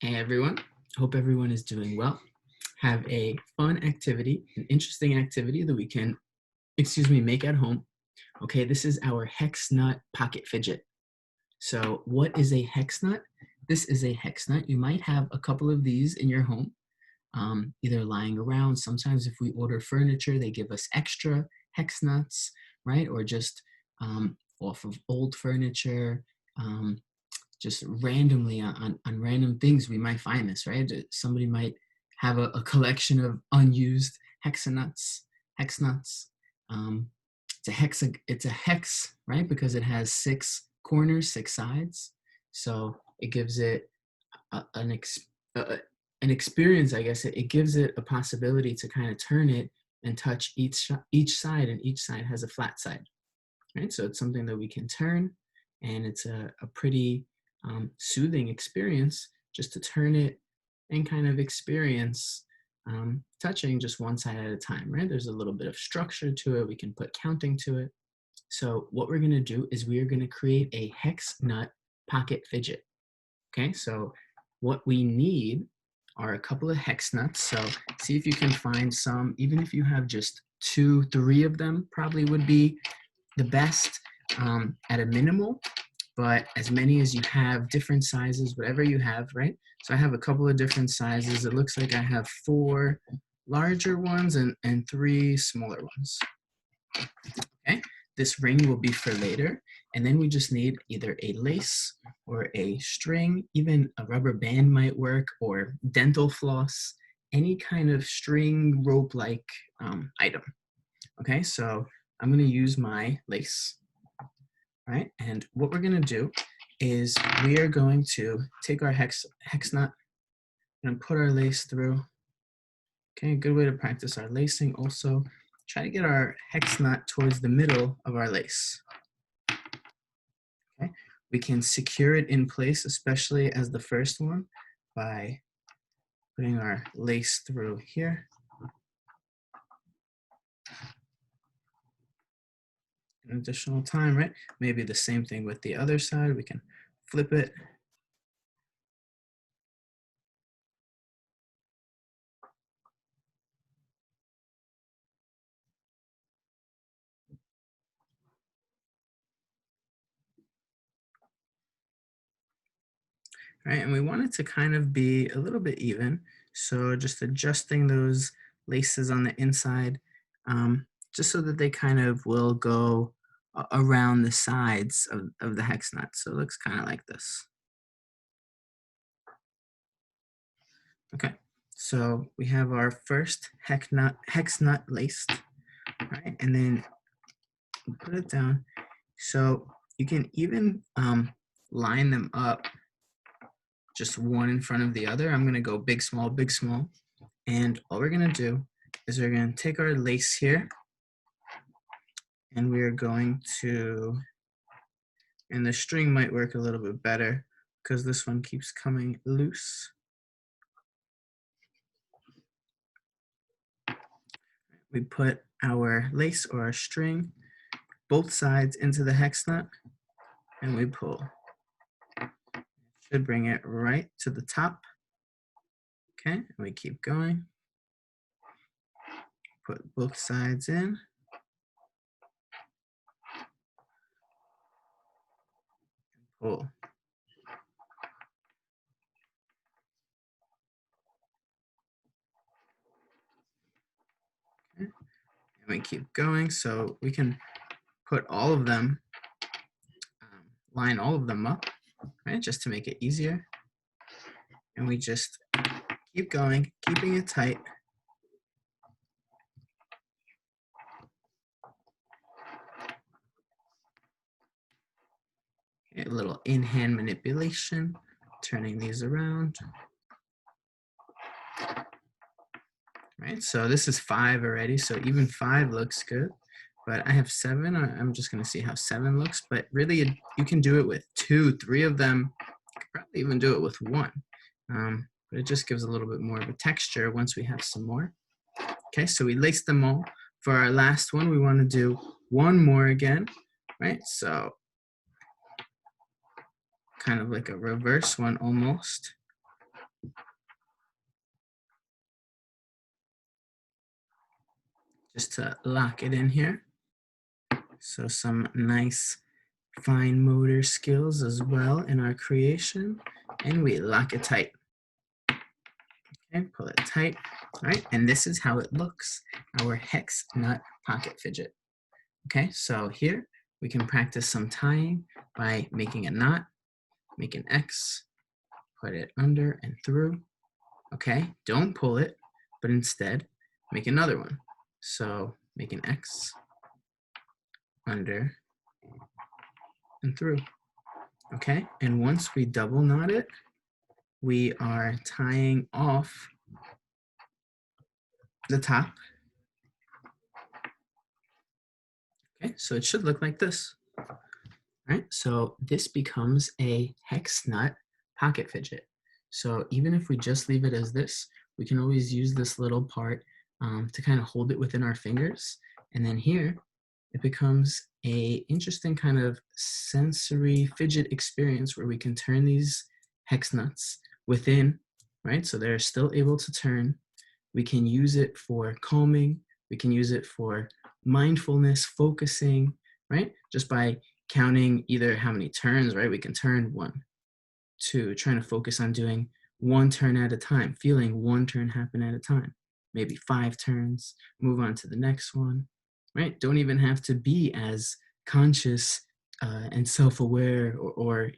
Hey everyone, hope everyone is doing well. Have a fun activity, an interesting activity that we can, make at home. Okay, this is our HexNut pocket fidget. So what is a HexNut? This is a HexNut. You might have a couple of these in your home, either lying around. Sometimes if we order furniture, they give us extra HexNuts, right? Or just off of old furniture. Just randomly on random things we might find this, right? Somebody might have a collection of unused hexnuts. It's a hex, right? Because it has 6 corners, 6 sides. So it gives it an experience, I guess. It gives it a possibility to kind of turn it and touch each side, and each side has a flat side, right? So it's something that we can turn, and it's a pretty soothing experience just to turn it and kind of experience touching just one side at a time, right? There's a little bit of structure to it. We can put counting to it. So what we're going to do is we are going to create a HexNut pocket fidget. Okay, so what we need are a couple of hex nuts. So see if you can find some. Even if you have just 2, 3 of them, probably would be the best at a minimal, but as many as you have, different sizes, whatever you have, right? So I have a couple of different sizes. It looks like I have 4 larger ones and 3 smaller ones. Okay, this ring will be for later. And then we just need either a lace or a string, even a rubber band might work, or dental floss, any kind of string rope-like item. Okay, so I'm going to use my lace, right? And what we're going to do is we are going to take our hex nut and put our lace through. Okay, a good way to practice our lacing. Also, try to get our hex nut towards the middle of our lace. Okay, we can secure it in place, especially as the first one, by putting our lace through here. An additional time, right? Maybe the same thing with the other side. We can flip it. Right, and we want it to kind of be a little bit even. So just adjusting those laces on the inside, just so that they kind of will go around the sides of the hex nut. So it looks kind of like this. Okay, so we have our first hex nut laced, right? And then put it down. So you can even line them up, just one in front of the other. I'm gonna go big, small, big, small. And all we're gonna do is we're gonna take our lace here, and we're going to, and the string might work a little bit better because this one keeps coming loose. We put our lace or our string, both sides into the hex nut, and we pull. Should bring it right to the top. Okay, and we keep going. Put both sides in. Pull. Okay. And we keep going, so we can put all of them, line all of them up, right, just to make it easier. And we just keep going, keeping it tight. Okay, a little in-hand manipulation, turning these around. Right, so this is 5 already, so even 5 looks good, but I have 7. I'm just gonna see how 7 looks, but really you can do it with 2, 3 of them. You could probably even do it with 1, but it just gives a little bit more of a texture once we have some more. Okay, so we laced them all. For our last one, we wanna do 1 more again, right? So kind of like a reverse one almost. just to lock it in here. So some nice fine motor skills as well in our creation, and we lock it tight. Okay, pull it tight. All right, and this is how it looks, our HexNut pocket fidget. Okay, so here we can practice some tying by making a knot, make an X, put it under and through. Okay, don't pull it, but instead make another one. So make an X, under and through. Okay, and once we double knot it, we are tying off the top. Okay, so it should look like this. All right, so this becomes a HexNut pocket fidget. So even if we just leave it as this, we can always use this little part to kind of hold it within our fingers. And then here, it becomes a interesting kind of sensory fidget experience where we can turn these hex nuts within, right? So they're still able to turn. We can use it for calming. We can use it for mindfulness, focusing, right? Just by counting either how many turns, right? We can turn 1, 2, trying to focus on doing one turn at a time, feeling one turn happen at a time. Maybe 5 turns, move on to the next one, right? Don't even have to be as conscious and self-aware or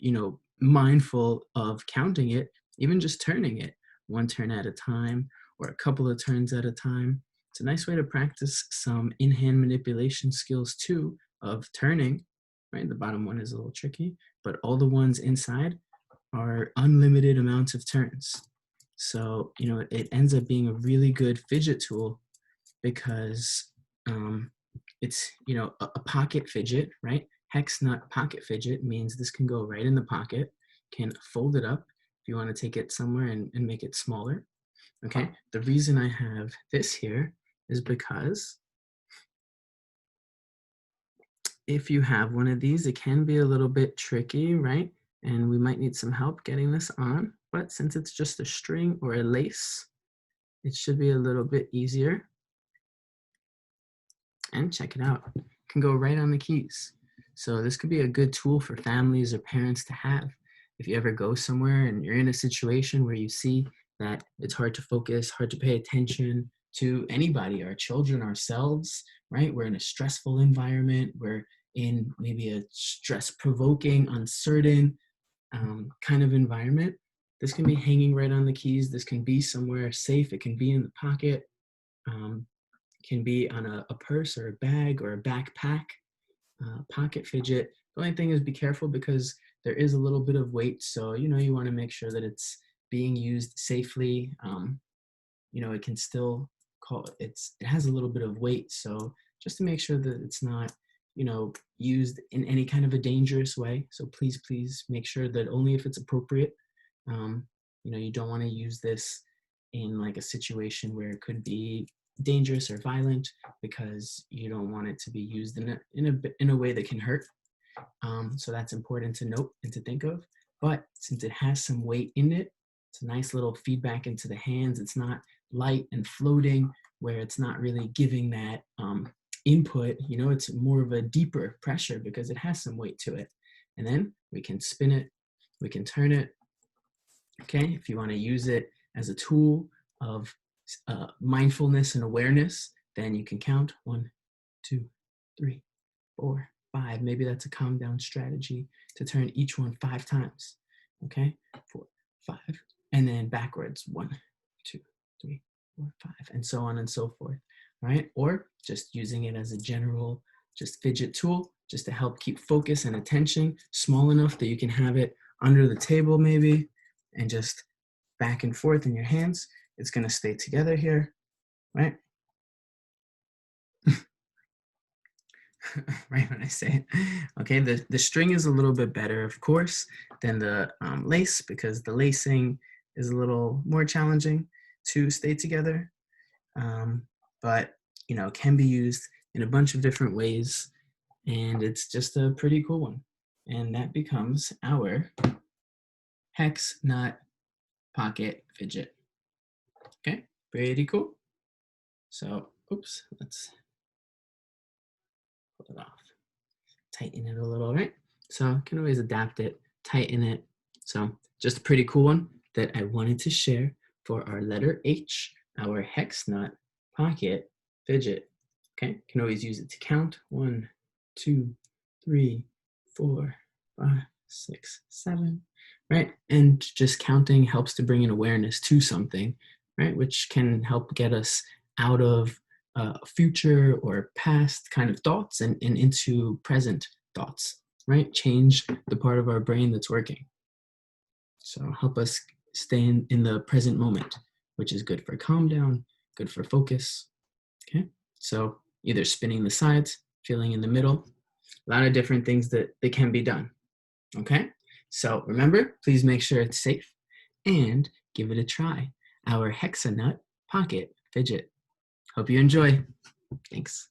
mindful of counting it, even just turning it one turn at a time or a couple of turns at a time. It's a nice way to practice some in-hand manipulation skills too of turning, right? The bottom one is a little tricky, but all the ones inside are unlimited amounts of turns. So, it ends up being a really good fidget tool because it's, a pocket fidget, right? HexNut pocket fidget means this can go right in the pocket, can fold it up if you want to take it somewhere and make it smaller. Okay, the reason I have this here is because if you have one of these, it can be a little bit tricky, right? And we might need some help getting this on, but since it's just a string or a lace, it should be a little bit easier. And check it out, it can go right on the keys. So this could be a good tool for families or parents to have. If you ever go somewhere and you're in a situation where you see that it's hard to focus, hard to pay attention to anybody, our children, ourselves, right? We're in a stressful environment. We're in maybe a stress-provoking, uncertain kind of environment. This can be hanging right on the keys. This can be somewhere safe. It can be in the pocket. Can be on a purse or a bag or a backpack, pocket fidget. The only thing is be careful because there is a little bit of weight. So, you want to make sure that it's being used safely. It can still it has a little bit of weight. So just to make sure that it's not, used in any kind of a dangerous way. So please make sure that only if it's appropriate. You don't want to use this in like a situation where it could be dangerous or violent because you don't want it to be used in a way that can hurt. So that's important to note and to think of. But since it has some weight in it, it's a nice little feedback into the hands. It's not light and floating where it's not really giving that input. It's more of a deeper pressure because it has some weight to it. And then we can spin it, we can turn it. Okay, if you want to use it as a tool of mindfulness and awareness, then you can count 1, 2, 3, 4, 5. Maybe that's a calm down strategy to turn each one 5 times. Okay, 4, 5, and then backwards 1, 2, 3, 4, 5, and so on and so forth. All right, or just using it as a general just fidget tool just to help keep focus and attention small enough that you can have it under the table maybe and just back and forth in your hands. It's going to stay together here, right? Right when I say it. Okay, the string is a little bit better, of course, than the lace because the lacing is a little more challenging to stay together. But, it can be used in a bunch of different ways, and it's just a pretty cool one. And that becomes our HexNut pocket fidget. Okay, pretty cool. So, oops, let's pull it off. Tighten it a little, right? So I can always adapt it, tighten it. So just a pretty cool one that I wanted to share for our letter H, our HexNut pocket fidget. Okay, you can always use it to count. 1, 2, 3, 4, 5, 6, 7, right? And just counting helps to bring an awareness to something, right? Which can help get us out of future or past kind of thoughts and into present thoughts, right? Change the part of our brain that's working. So help us stay in the present moment, which is good for calm down, good for focus. Okay, so either spinning the sides, feeling in the middle, a lot of different things that can be done. Okay, so remember, please make sure it's safe and give it a try. Our HexNut pocket fidget. Hope you enjoy. Thanks.